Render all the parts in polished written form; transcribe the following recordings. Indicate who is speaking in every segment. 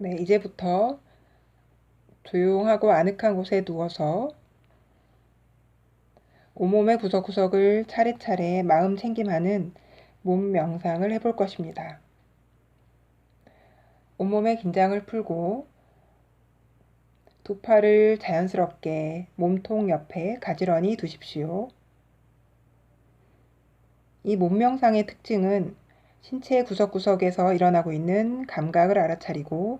Speaker 1: 네, 이제부터 조용하고 아늑한 곳에 누워서 온몸의 구석구석을 차례차례 마음 챙김하는 몸 명상을 해볼 것입니다. 온몸의 긴장을 풀고 두 팔을 자연스럽게 몸통 옆에 가지런히 두십시오. 이 몸 명상의 특징은 신체 구석구석에서 일어나고 있는 감각을 알아차리고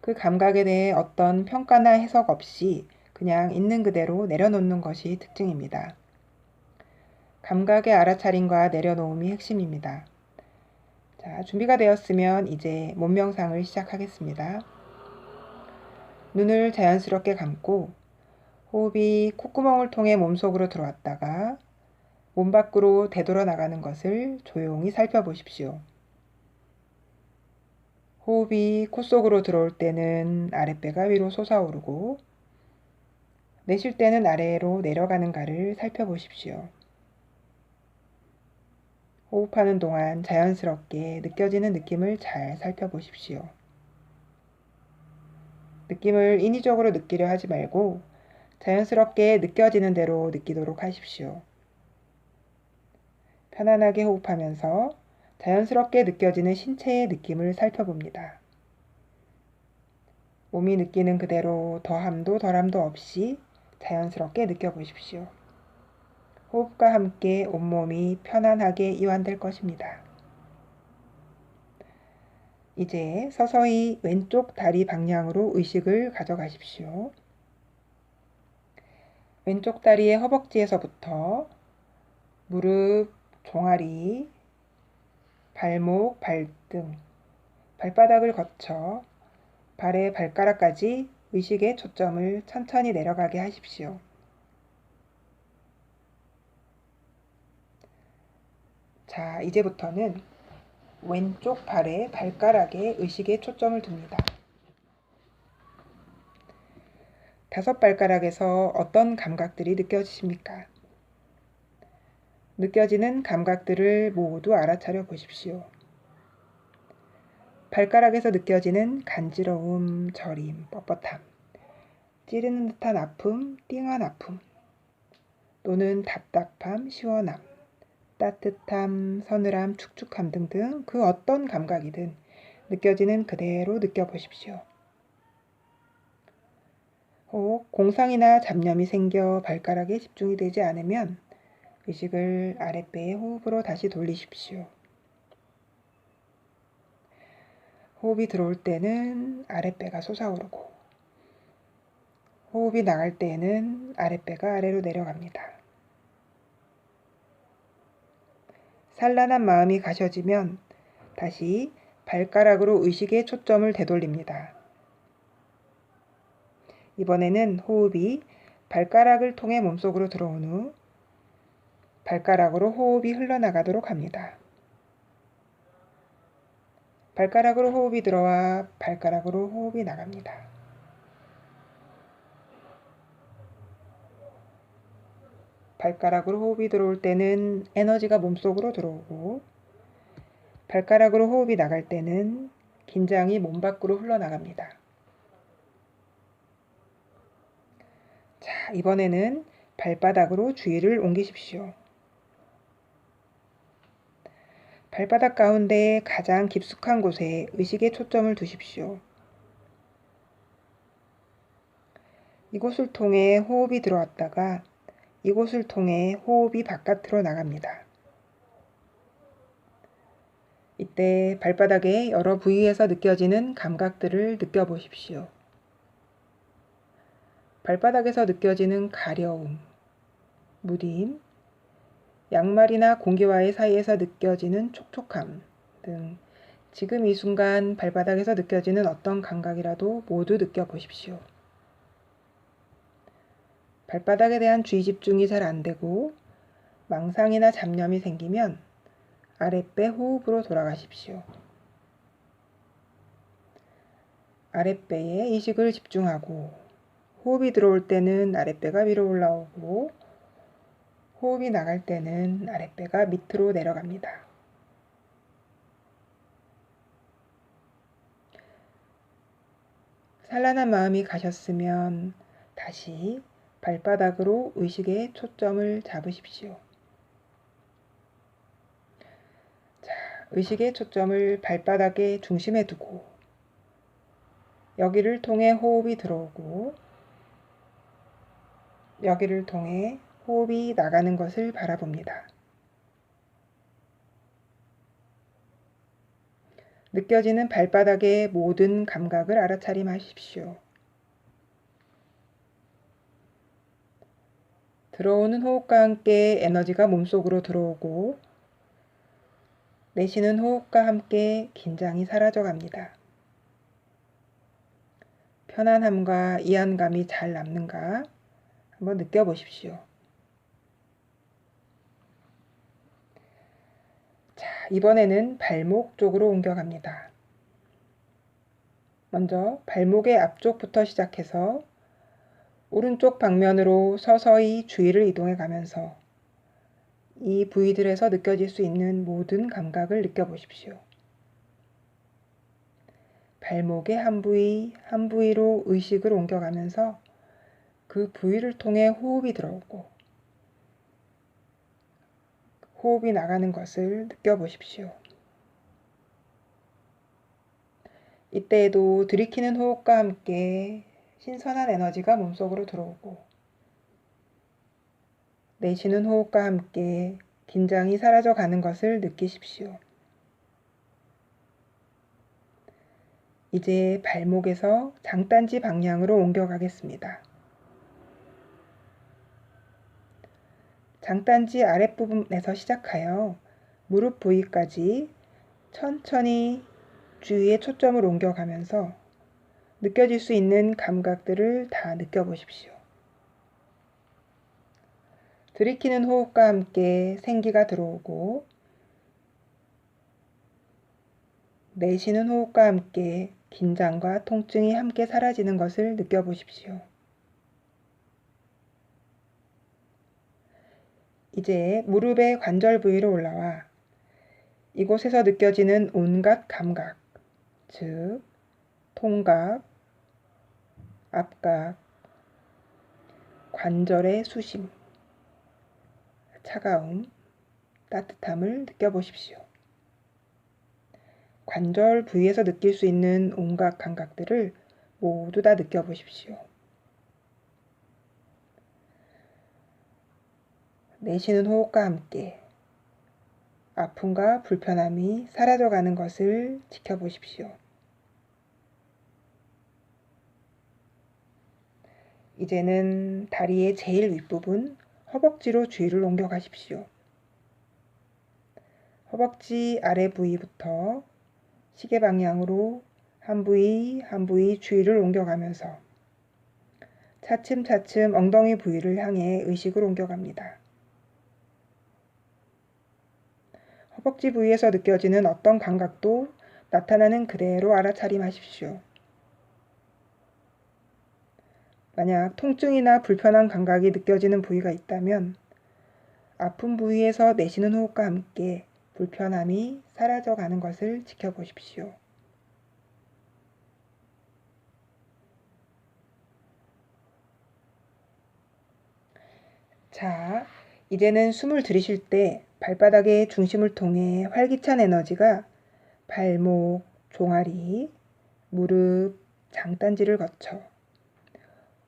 Speaker 1: 그 감각에 대해 어떤 평가나 해석 없이 그냥 있는 그대로 내려놓는 것이 특징입니다. 감각의 알아차림과 내려놓음이 핵심입니다. 자, 준비가 되었으면 이제 몸 명상을 시작하겠습니다. 눈을 자연스럽게 감고 호흡이 콧구멍을 통해 몸속으로 들어왔다가 몸 밖으로 되돌아 나가는 것을 조용히 살펴보십시오. 호흡이 코 속으로 들어올 때는 아랫배가 위로 솟아오르고 내쉴 때는 아래로 내려가는가를 살펴보십시오. 호흡하는 동안 자연스럽게 느껴지는 느낌을 잘 살펴보십시오. 느낌을 인위적으로 느끼려 하지 말고 자연스럽게 느껴지는 대로 느끼도록 하십시오. 편안하게 호흡하면서 자연스럽게 느껴지는 신체의 느낌을 살펴봅니다. 몸이 느끼는 그대로 더함도 덜함도 없이 자연스럽게 느껴보십시오. 호흡과 함께 온몸이 편안하게 이완될 것입니다. 이제 서서히 왼쪽 다리 방향으로 의식을 가져가십시오. 왼쪽 다리의 허벅지에서부터 무릎, 종아리, 발목, 발등, 발바닥을 거쳐 발의 발가락까지 의식의 초점을 천천히 내려가게 하십시오. 자, 이제부터는 왼쪽 발의 발가락에 의식의 초점을 둡니다. 5발가락에서 어떤 감각들이 느껴지십니까? 느껴지는 감각들을 모두 알아차려 보십시오. 발가락에서 느껴지는 간지러움, 저림, 뻣뻣함, 찌르는 듯한 아픔, 띵한 아픔, 또는 답답함, 시원함, 따뜻함, 서늘함, 축축함 등등 그 어떤 감각이든 느껴지는 그대로 느껴보십시오. 혹 공상이나 잡념이 생겨 발가락에 집중이 되지 않으면 의식을 아랫배의 호흡으로 다시 돌리십시오. 호흡이 들어올 때는 아랫배가 솟아오르고 호흡이 나갈 때에는 아랫배가 아래로 내려갑니다. 산란한 마음이 가셔지면 다시 발가락으로 의식의 초점을 되돌립니다. 이번에는 호흡이 발가락을 통해 몸속으로 들어온 후 발가락으로 호흡이 흘러나가도록 합니다. 발가락으로 호흡이 들어와 발가락으로 호흡이 나갑니다. 발가락으로 호흡이 들어올 때는 에너지가 몸속으로 들어오고 발가락으로 호흡이 나갈 때는 긴장이 몸 밖으로 흘러나갑니다. 자, 이번에는 발바닥으로 주의를 옮기십시오. 발바닥 가운데 가장 깊숙한 곳에 의식의 초점을 두십시오. 이곳을 통해 호흡이 들어왔다가 이곳을 통해 호흡이 바깥으로 나갑니다. 이때 발바닥의 여러 부위에서 느껴지는 감각들을 느껴보십시오. 발바닥에서 느껴지는 가려움, 무림, 양말이나 공기와의 사이에서 느껴지는 촉촉함 등 지금 이 순간 발바닥에서 느껴지는 어떤 감각이라도 모두 느껴보십시오. 발바닥에 대한 주의 집중이 잘 안되고 망상이나 잡념이 생기면 아랫배 호흡으로 돌아가십시오. 아랫배에 의식을 집중하고 호흡이 들어올 때는 아랫배가 위로 올라오고 호흡이 나갈 때는 아랫배가 밑으로 내려갑니다. 산란한 마음이 가셨으면 다시 발바닥으로 의식의 초점을 잡으십시오. 자, 의식의 초점을 발바닥의 중심에 두고 여기를 통해 호흡이 들어오고 여기를 통해 호흡이 나가는 것을 바라봅니다. 느껴지는 발바닥의 모든 감각을 알아차림하십시오. 들어오는 호흡과 함께 에너지가 몸속으로 들어오고 내쉬는 호흡과 함께 긴장이 사라져 갑니다. 편안함과 이완감이 잘 남는가 한번 느껴보십시오. 자, 이번에는 발목 쪽으로 옮겨갑니다. 먼저 발목의 앞쪽부터 시작해서 오른쪽 방면으로 서서히 주위를 이동해 가면서 이 부위들에서 느껴질 수 있는 모든 감각을 느껴보십시오. 발목의 한 부위 한 부위로 의식을 옮겨가면서 그 부위를 통해 호흡이 들어오고 호흡이 나가는 것을 느껴보십시오. 이때에도 들이키는 호흡과 함께 신선한 에너지가 몸속으로 들어오고 내쉬는 호흡과 함께 긴장이 사라져 가는 것을 느끼십시오. 이제 발목에서 장단지 방향으로 옮겨가겠습니다. 장단지 아랫부분에서 시작하여 무릎 부위까지 천천히 주위에 초점을 옮겨가면서 느껴질 수 있는 감각들을 다 느껴보십시오. 들이키는 호흡과 함께 생기가 들어오고 내쉬는 호흡과 함께 긴장과 통증이 함께 사라지는 것을 느껴보십시오. 이제 무릎의 관절 부위로 올라와 이곳에서 느껴지는 온갖 감각, 즉 통각, 압각, 관절의 수심, 차가움, 따뜻함을 느껴보십시오. 관절 부위에서 느낄 수 있는 온갖 감각들을 모두 다 느껴보십시오. 내쉬는 호흡과 함께 아픔과 불편함이 사라져가는 것을 지켜보십시오. 이제는 다리의 제일 윗부분 허벅지로 주의를 옮겨가십시오. 허벅지 아래 부위부터 시계 방향으로 한 부위 한 부위 주의를 옮겨가면서 차츰차츰 엉덩이 부위를 향해 의식을 옮겨갑니다. 허벅지 부위에서 느껴지는 어떤 감각도 나타나는 그대로 알아차림하십시오. 만약 통증이나 불편한 감각이 느껴지는 부위가 있다면 아픈 부위에서 내쉬는 호흡과 함께 불편함이 사라져가는 것을 지켜보십시오. 자, 이제는 숨을 들이쉴 때 발바닥의 중심을 통해 활기찬 에너지가 발목, 종아리, 무릎, 장단지를 거쳐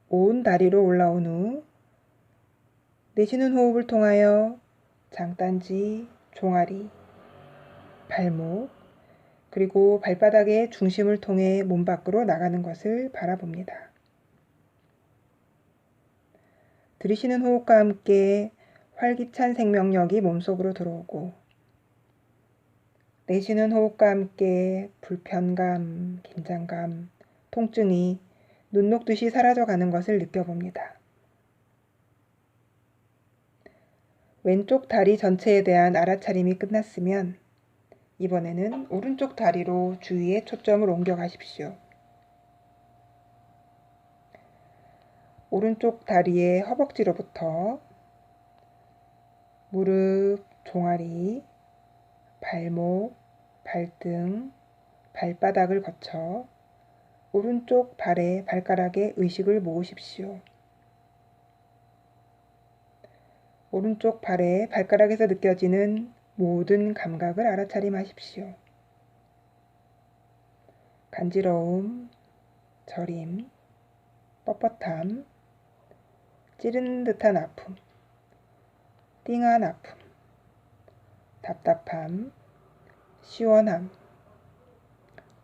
Speaker 1: 온 다리로 올라온 후 내쉬는 호흡을 통하여 장단지, 종아리, 발목, 그리고 발바닥의 중심을 통해 몸 밖으로 나가는 것을 바라봅니다. 들이쉬는 호흡과 함께 활기찬 생명력이 몸속으로 들어오고 내쉬는 호흡과 함께 불편감, 긴장감, 통증이 눈 녹듯이 사라져가는 것을 느껴봅니다. 왼쪽 다리 전체에 대한 알아차림이 끝났으면 이번에는 오른쪽 다리로 주위에 초점을 옮겨가십시오. 오른쪽 다리의 허벅지로부터 무릎, 종아리, 발목, 발등, 발바닥을 거쳐 오른쪽 발에 발가락에 의식을 모으십시오. 오른쪽 발에 발가락에서 느껴지는 모든 감각을 알아차림하십시오. 간지러움, 저림, 뻣뻣함, 찌르는 듯한 아픔, 띵한 아픔, 답답함, 시원함,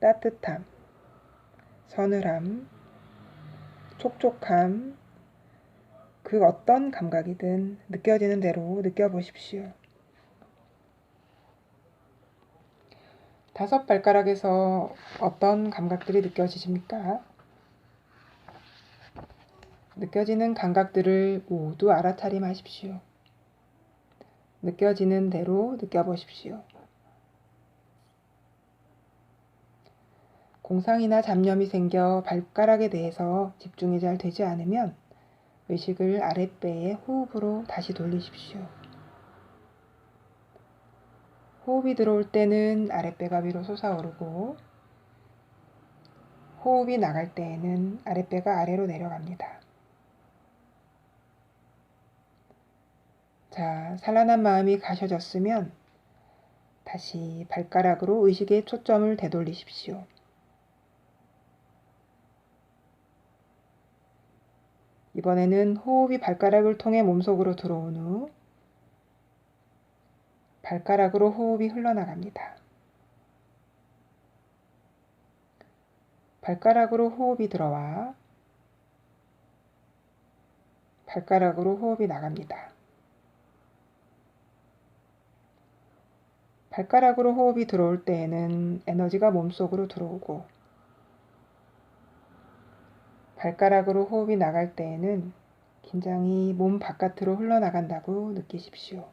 Speaker 1: 따뜻함, 서늘함, 촉촉함, 그 어떤 감각이든 느껴지는 대로 느껴보십시오. 5 발가락에서 어떤 감각들이 느껴지십니까? 느껴지는 감각들을 모두 알아차림하십시오. 느껴지는 대로 느껴보십시오. 공상이나 잡념이 생겨 발가락에 대해서 집중이 잘 되지 않으면 의식을 아랫배에 호흡으로 다시 돌리십시오. 호흡이 들어올 때는 아랫배가 위로 솟아오르고 호흡이 나갈 때에는 아랫배가 아래로 내려갑니다. 자, 산란한 마음이 가셔졌으면 다시 발가락으로 의식의 초점을 되돌리십시오. 이번에는 호흡이 발가락을 통해 몸속으로 들어온 후 발가락으로 호흡이 흘러나갑니다. 발가락으로 호흡이 들어와 발가락으로 호흡이 나갑니다. 발가락으로 호흡이 들어올 때에는 에너지가 몸속으로 들어오고 발가락으로 호흡이 나갈 때에는 긴장이 몸 바깥으로 흘러나간다고 느끼십시오.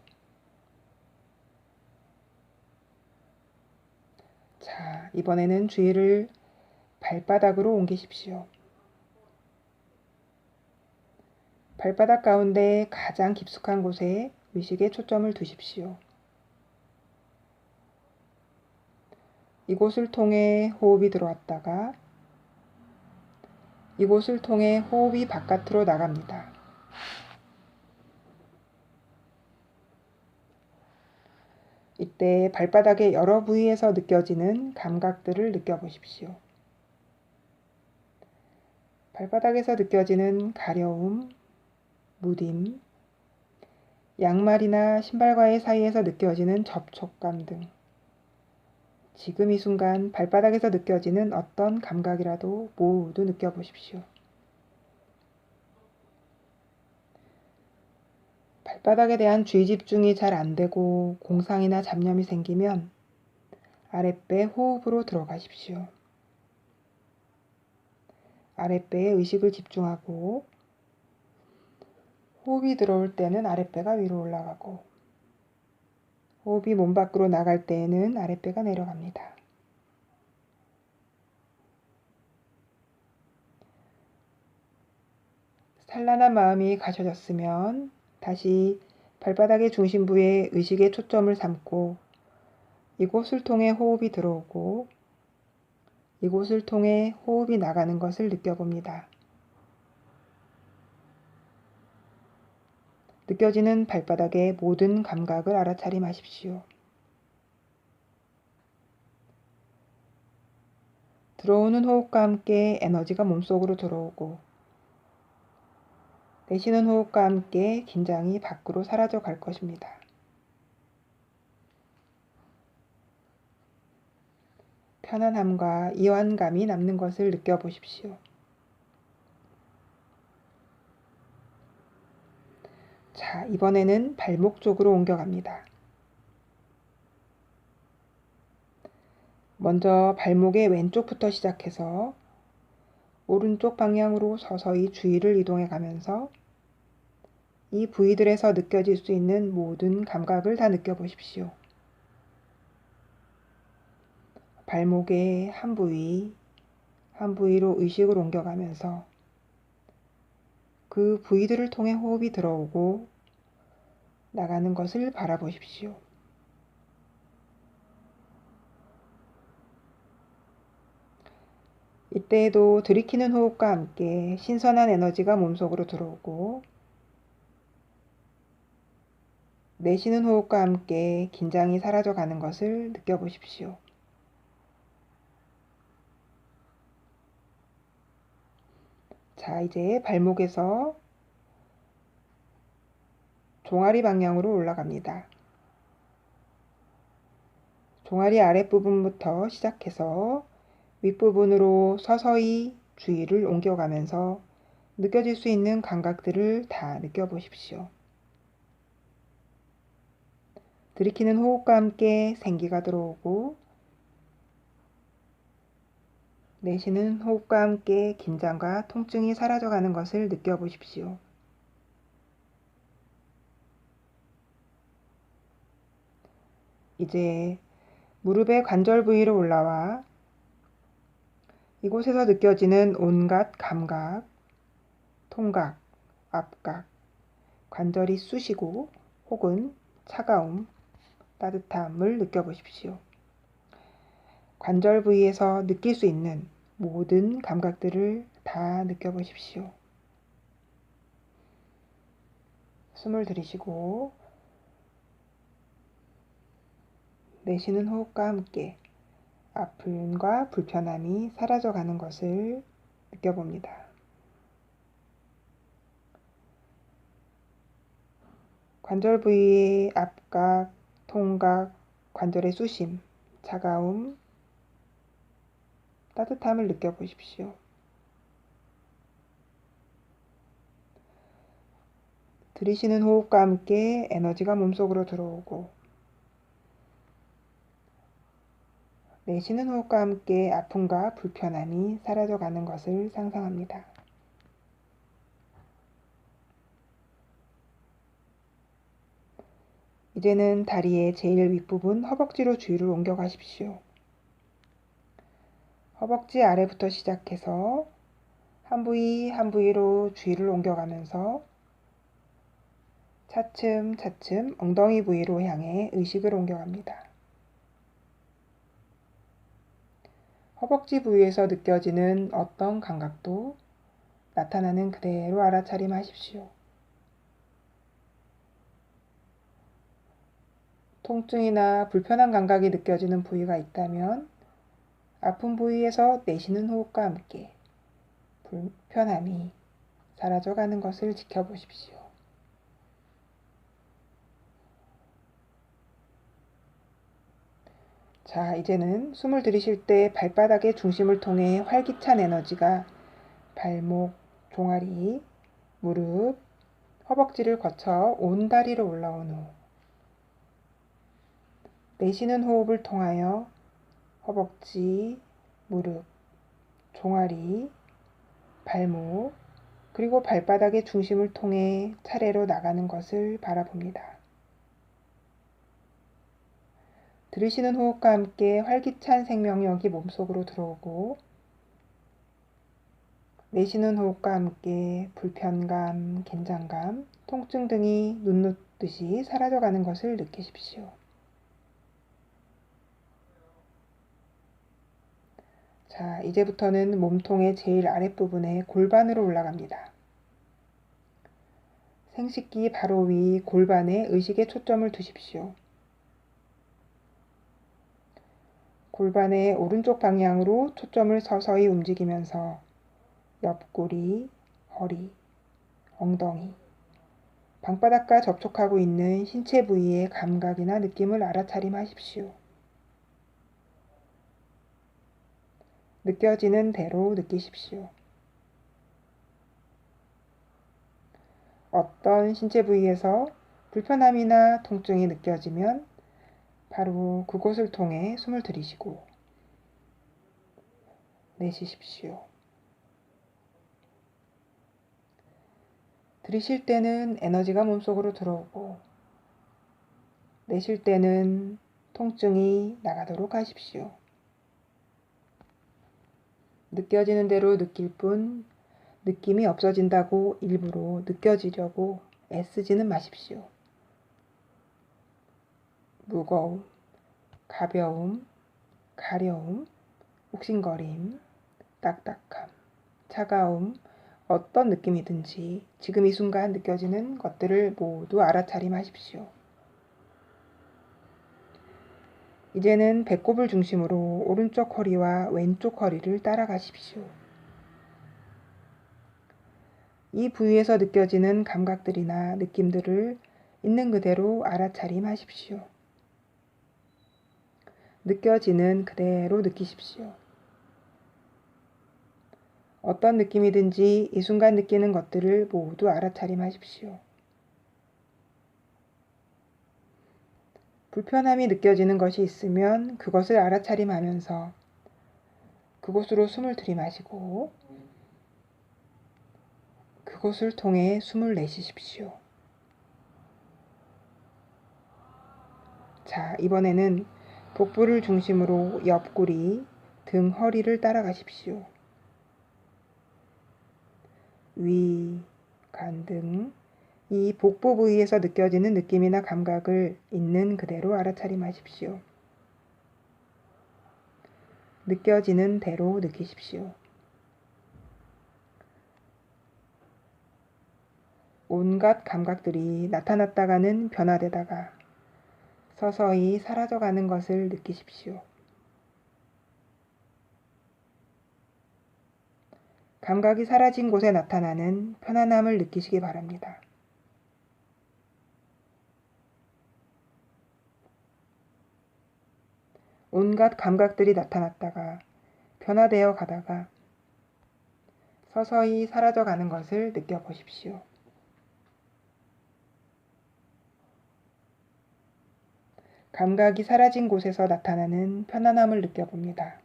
Speaker 1: 자, 이번에는 주의를 발바닥으로 옮기십시오. 발바닥 가운데 가장 깊숙한 곳에 의식의 초점을 두십시오. 이곳을 통해 호흡이 들어왔다가 이곳을 통해 호흡이 바깥으로 나갑니다. 이때 발바닥의 여러 부위에서 느껴지는 감각들을 느껴보십시오. 발바닥에서 느껴지는 가려움, 무딤, 양말이나 신발과의 사이에서 느껴지는 접촉감 등 지금 이 순간 발바닥에서 느껴지는 어떤 감각이라도 모두 느껴보십시오. 발바닥에 대한 주의 집중이 잘 안되고 공상이나 잡념이 생기면 아랫배 호흡으로 들어가십시오. 아랫배에 의식을 집중하고 호흡이 들어올 때는 아랫배가 위로 올라가고 호흡이 몸 밖으로 나갈 때에는 아랫배가 내려갑니다. 산란한 마음이 가셔졌으면 다시 발바닥의 중심부에 의식의 초점을 삼고 이곳을 통해 호흡이 들어오고 이곳을 통해 호흡이 나가는 것을 느껴봅니다. 느껴지는 발바닥의 모든 감각을 알아차림하십시오. 들어오는 호흡과 함께 에너지가 몸속으로 들어오고 내쉬는 호흡과 함께 긴장이 밖으로 사라져 갈 것입니다. 편안함과 이완감이 남는 것을 느껴보십시오. 자, 이번에는 발목 쪽으로 옮겨갑니다. 먼저 발목의 왼쪽부터 시작해서 오른쪽 방향으로 서서히 주의를 이동해 가면서 이 부위들에서 느껴질 수 있는 모든 감각을 다 느껴보십시오. 발목의 한 부위로 의식을 옮겨가면서 그 부위들을 통해 호흡이 들어오고 나가는 것을 바라보십시오. 이때에도 들이키는 호흡과 함께 신선한 에너지가 몸속으로 들어오고, 내쉬는 호흡과 함께 긴장이 사라져 가는 것을 느껴보십시오. 자, 이제 발목에서 종아리 방향으로 올라갑니다. 종아리 아랫부분부터 시작해서 윗부분으로 서서히 주의를 옮겨가면서 느껴질 수 있는 감각들을 다 느껴보십시오. 들이키는 호흡과 함께 생기가 들어오고, 내쉬는 호흡과 함께 긴장과 통증이 사라져가는 것을 느껴보십시오. 이제 무릎의 관절 부위로 올라와 이곳에서 느껴지는 온갖 감각, 통각, 압각, 관절이 쑤시고 혹은 차가움, 따뜻함을 느껴보십시오. 관절 부위에서 느낄 수 있는 모든 감각들을 다 느껴보십시오. 숨을 들이쉬고 내쉬는 호흡과 함께 아픔과 불편함이 사라져가는 것을 느껴봅니다. 관절 부위의 압각, 통각, 관절의 쑤심, 차가움, 따뜻함을 느껴보십시오. 들이쉬는 호흡과 함께 에너지가 몸속으로 들어오고, 내쉬는 호흡과 함께 아픔과 불편함이 사라져가는 것을 상상합니다. 이제는 다리의 제일 윗부분 허벅지로 주의를 옮겨가십시오. 허벅지 아래부터 시작해서 한 부위 한 부위로 주의를 옮겨가면서 차츰차츰 엉덩이 부위로 향해 의식을 옮겨갑니다. 허벅지 부위에서 느껴지는 어떤 감각도 나타나는 그대로 알아차림하십시오. 통증이나 불편한 감각이 느껴지는 부위가 있다면 아픈 부위에서 내쉬는 호흡과 함께 불편함이 사라져가는 것을 지켜보십시오. 자, 이제는 숨을 들이쉴 때 발바닥의 중심을 통해 활기찬 에너지가 발목, 종아리, 무릎, 허벅지를 거쳐 온 다리로 올라온 후 내쉬는 호흡을 통하여 허벅지, 무릎, 종아리, 발목, 그리고 발바닥의 중심을 통해 차례로 나가는 것을 바라봅니다. 들이쉬는 호흡과 함께 활기찬 생명력이 몸속으로 들어오고, 내쉬는 호흡과 함께 불편감, 긴장감, 통증 등이 눈 녹듯이 사라져가는 것을 느끼십시오. 자, 이제부터는 몸통의 제일 아랫부분에 골반으로 올라갑니다. 생식기 바로 위 골반에 의식의 초점을 두십시오. 골반의 오른쪽 방향으로 초점을 서서히 움직이면서 옆구리, 허리, 엉덩이, 방바닥과 접촉하고 있는 신체 부위의 감각이나 느낌을 알아차림하십시오. 느껴지는 대로 느끼십시오. 어떤 신체 부위에서 불편함이나 통증이 느껴지면 바로 그곳을 통해 숨을 들이쉬고 내쉬십시오. 들이쉴 때는 에너지가 몸속으로 들어오고, 내쉴 때는 통증이 나가도록 하십시오. 느껴지는 대로 느낄 뿐 느낌이 없어진다고 일부러 느껴지려고 애쓰지는 마십시오. 무거움, 가벼움, 가려움, 욱신거림, 딱딱함, 차가움, 어떤 느낌이든지 지금 이 순간 느껴지는 것들을 모두 알아차림하십시오. 이제는 배꼽을 중심으로 오른쪽 허리와 왼쪽 허리를 따라가십시오. 이 부위에서 느껴지는 감각들이나 느낌들을 있는 그대로 알아차림하십시오. 느껴지는 그대로 느끼십시오. 어떤 느낌이든지 이 순간 느끼는 것들을 모두 알아차림하십시오. 불편함이 느껴지는 것이 있으면 그것을 알아차림하면서 그곳으로 숨을 들이마시고 그곳을 통해 숨을 내쉬십시오. 자, 이번에는 복부를 중심으로 옆구리, 등, 허리를 따라가십시오. 위, 간등, 이 복부 부위에서 느껴지는 느낌이나 감각을 있는 그대로 알아차림하십시오. 느껴지는 대로 느끼십시오. 온갖 감각들이 나타났다가는 변화되다가 서서히 사라져가는 것을 느끼십시오. 감각이 사라진 곳에 나타나는 편안함을 느끼시기 바랍니다. 온갖 감각들이 나타났다가 변화되어 가다가 서서히 사라져가는 것을 느껴보십시오. 감각이 사라진 곳에서 나타나는 편안함을 느껴봅니다.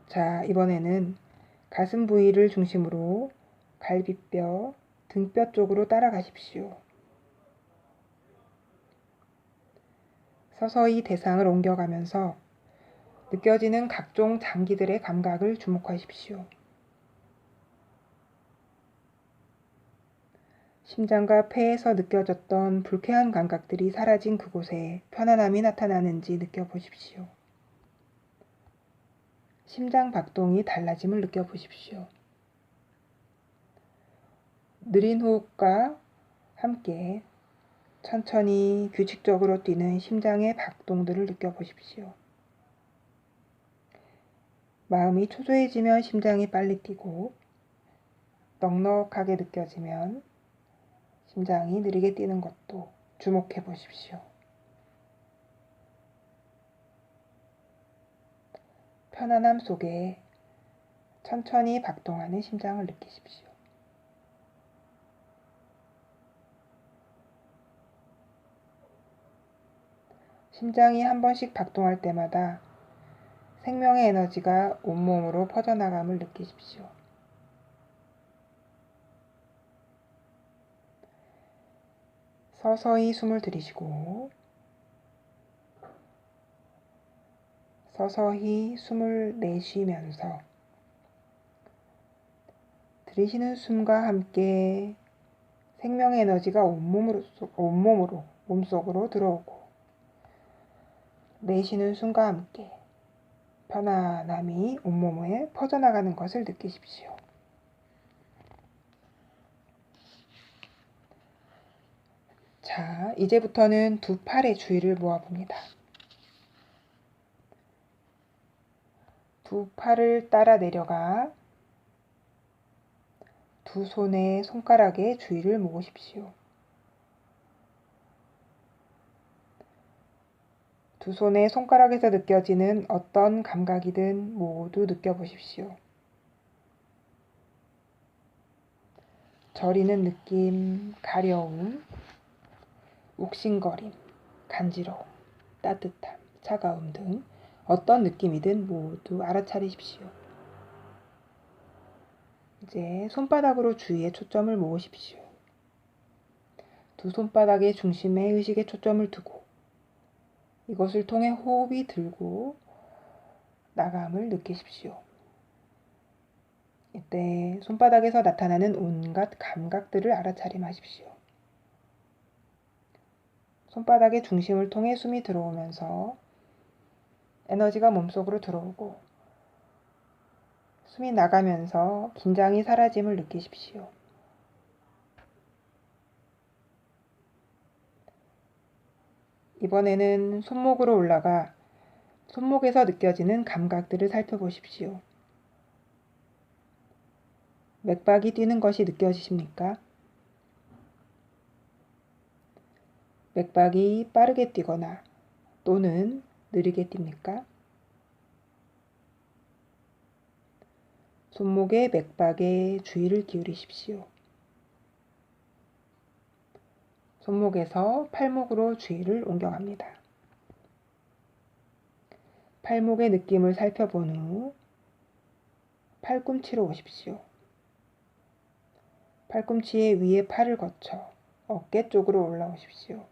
Speaker 1: 자, 이번에는 가슴 부위를 중심으로 갈비뼈, 등뼈 쪽으로 따라가십시오. 서서히 대상을 옮겨가면서 느껴지는 각종 장기들의 감각을 주목하십시오. 심장과 폐에서 느껴졌던 불쾌한 감각들이 사라진 그곳에 편안함이 나타나는지 느껴보십시오. 심장 박동이 달라짐을 느껴보십시오. 느린 호흡과 함께 천천히 규칙적으로 뛰는 심장의 박동들을 느껴보십시오. 마음이 초조해지면 심장이 빨리 뛰고 넉넉하게 느껴지면 심장이 느리게 뛰는 것도 주목해 보십시오. 편안함 속에 천천히 박동하는 심장을 느끼십시오. 심장이 한 번씩 박동할 때마다 생명의 에너지가 온몸으로 퍼져나감을 느끼십시오. 서서히 숨을 들이쉬고 서서히 숨을 내쉬면서 들이쉬는 숨과 함께 생명의 에너지가 온몸으로 몸속으로 들어오고 내쉬는 숨과 함께 편안함이 온몸에 퍼져나가는 것을 느끼십시오. 자, 이제부터는 두 팔의 주위를 모아봅니다. 두 팔을 따라 내려가 두 손의 손가락의 주위를 모으십시오. 두 손의 손가락에서 느껴지는 어떤 감각이든 모두 느껴보십시오. 저리는 느낌, 가려움, 욱신거림, 간지러움, 따뜻함, 차가움 등 어떤 느낌이든 모두 알아차리십시오. 이제 손바닥으로 주위에 초점을 모으십시오. 두 손바닥의 중심에 의식의 초점을 두고 이것을 통해 호흡이 들고 나감을 느끼십시오. 이때 손바닥에서 나타나는 온갖 감각들을 알아차림하십시오. 손바닥의 중심을 통해 숨이 들어오면서 에너지가 몸속으로 들어오고 숨이 나가면서 긴장이 사라짐을 느끼십시오. 이번에는 손목으로 올라가 손목에서 느껴지는 감각들을 살펴보십시오. 맥박이 뛰는 것이 느껴지십니까? 맥박이 빠르게 뛰거나 또는 느리게 뜁니까? 손목의 맥박에 주의를 기울이십시오. 손목에서 팔목으로 주의를 옮겨갑니다. 팔목의 느낌을 살펴본 후 팔꿈치로 오십시오. 팔꿈치의 위에 팔을 거쳐 어깨 쪽으로 올라오십시오.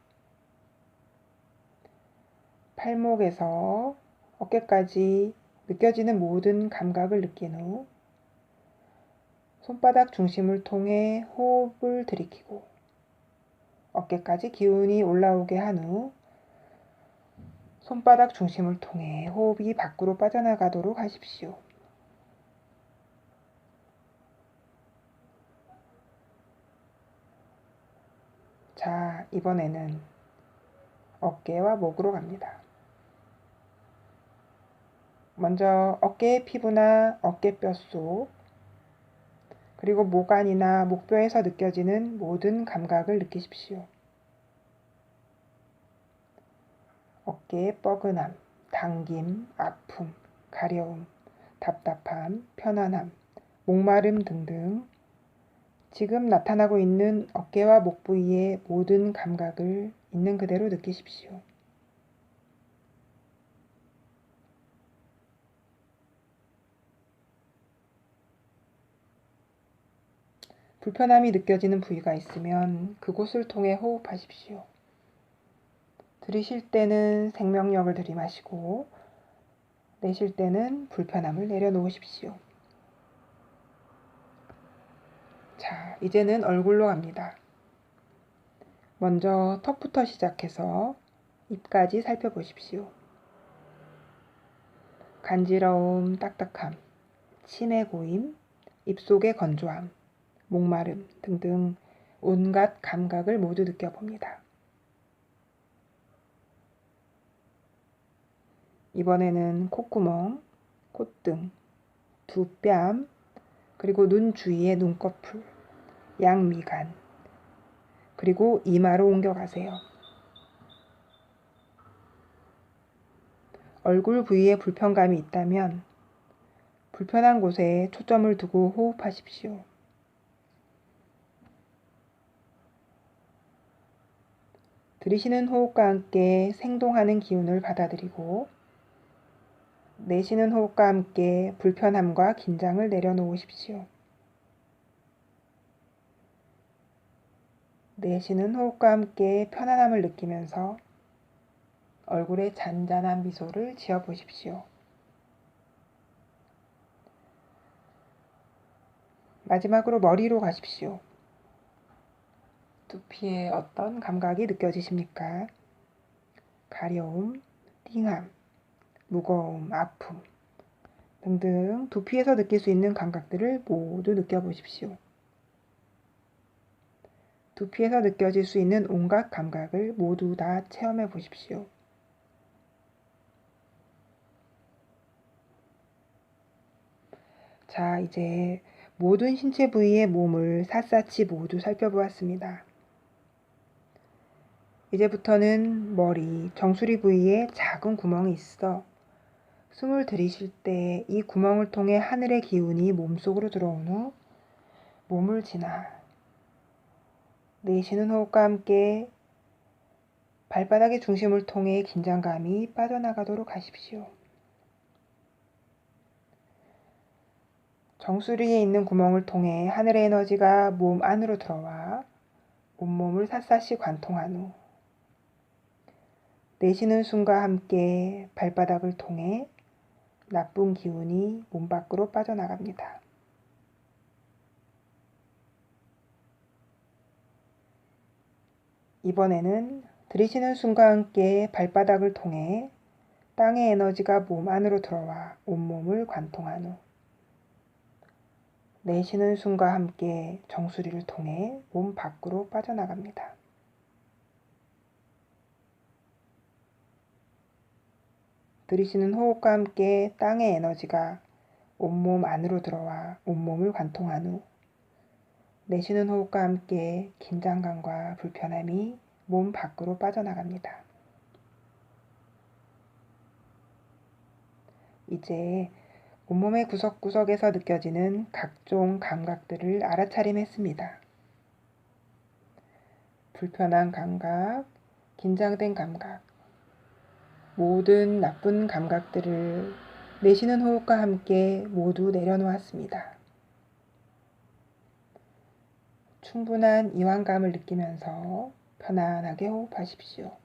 Speaker 1: 팔목에서 어깨까지 느껴지는 모든 감각을 느낀 후 손바닥 중심을 통해 호흡을 들이키고 어깨까지 기운이 올라오게 한 후 손바닥 중심을 통해 호흡이 밖으로 빠져나가도록 하십시오. 자, 이번에는 어깨와 목으로 갑니다. 먼저 어깨의 피부나 어깨뼈 속, 그리고 목안이나 목뼈에서 느껴지는 모든 감각을 느끼십시오. 어깨의 뻐근함, 당김, 아픔, 가려움, 답답함, 편안함, 목마름 등등 지금 나타나고 있는 어깨와 목 부위의 모든 감각을 있는 그대로 느끼십시오. 불편함이 느껴지는 부위가 있으면 그곳을 통해 호흡하십시오. 들이쉴 때는 생명력을 들이마시고 내쉴 때는 불편함을 내려놓으십시오. 자, 이제는 얼굴로 갑니다. 먼저 턱부터 시작해서 입까지 살펴보십시오. 간지러움, 딱딱함, 치매 고임, 입속의 건조함, 목마름 등등 온갖 감각을 모두 느껴봅니다. 이번에는 콧구멍, 콧등, 두 뺨, 그리고 눈 주위의 눈꺼풀, 양미간, 그리고 이마로 옮겨가세요. 얼굴 부위에 불편감이 있다면 불편한 곳에 초점을 두고 호흡하십시오. 들이쉬는 호흡과 함께 생동하는 기운을 받아들이고 내쉬는 호흡과 함께 불편함과 긴장을 내려놓으십시오. 내쉬는 호흡과 함께 편안함을 느끼면서 얼굴에 잔잔한 미소를 지어보십시오. 마지막으로 머리로 가십시오. 두피에 어떤 감각이 느껴지십니까? 가려움, 띵함, 무거움, 아픔 등등 두피에서 느낄 수 있는 감각들을 모두 느껴보십시오. 두피에서 느껴질 수 있는 온갖 감각을 모두 다 체험해 보십시오. 자, 이제 모든 신체 부위의 몸을 샅샅이 모두 살펴보았습니다. 이제부터는 머리, 정수리 부위에 작은 구멍이 있어 숨을 들이쉴 때 이 구멍을 통해 하늘의 기운이 몸속으로 들어온 후 몸을 지나 내쉬는 호흡과 함께 발바닥의 중심을 통해 긴장감이 빠져나가도록 하십시오. 정수리에 있는 구멍을 통해 하늘의 에너지가 몸 안으로 들어와 온몸을 샅샅이 관통한 후 내쉬는 숨과 함께 발바닥을 통해 나쁜 기운이 몸 밖으로 빠져나갑니다. 이번에는 들이쉬는 숨과 함께 발바닥을 통해 땅의 에너지가 몸 안으로 들어와 온몸을 관통한 후 내쉬는 숨과 함께 정수리를 통해 몸 밖으로 빠져나갑니다. 들이쉬는 호흡과 함께 땅의 에너지가 온몸 안으로 들어와 온몸을 관통한 후 내쉬는 호흡과 함께 긴장감과 불편함이 몸 밖으로 빠져나갑니다. 이제 온몸의 구석구석에서 느껴지는 각종 감각들을 알아차림했습니다. 불편한 감각, 긴장된 감각, 모든 나쁜 감각들을 내쉬는 호흡과 함께 모두 내려놓았습니다. 충분한 이완감을 느끼면서 편안하게 호흡하십시오.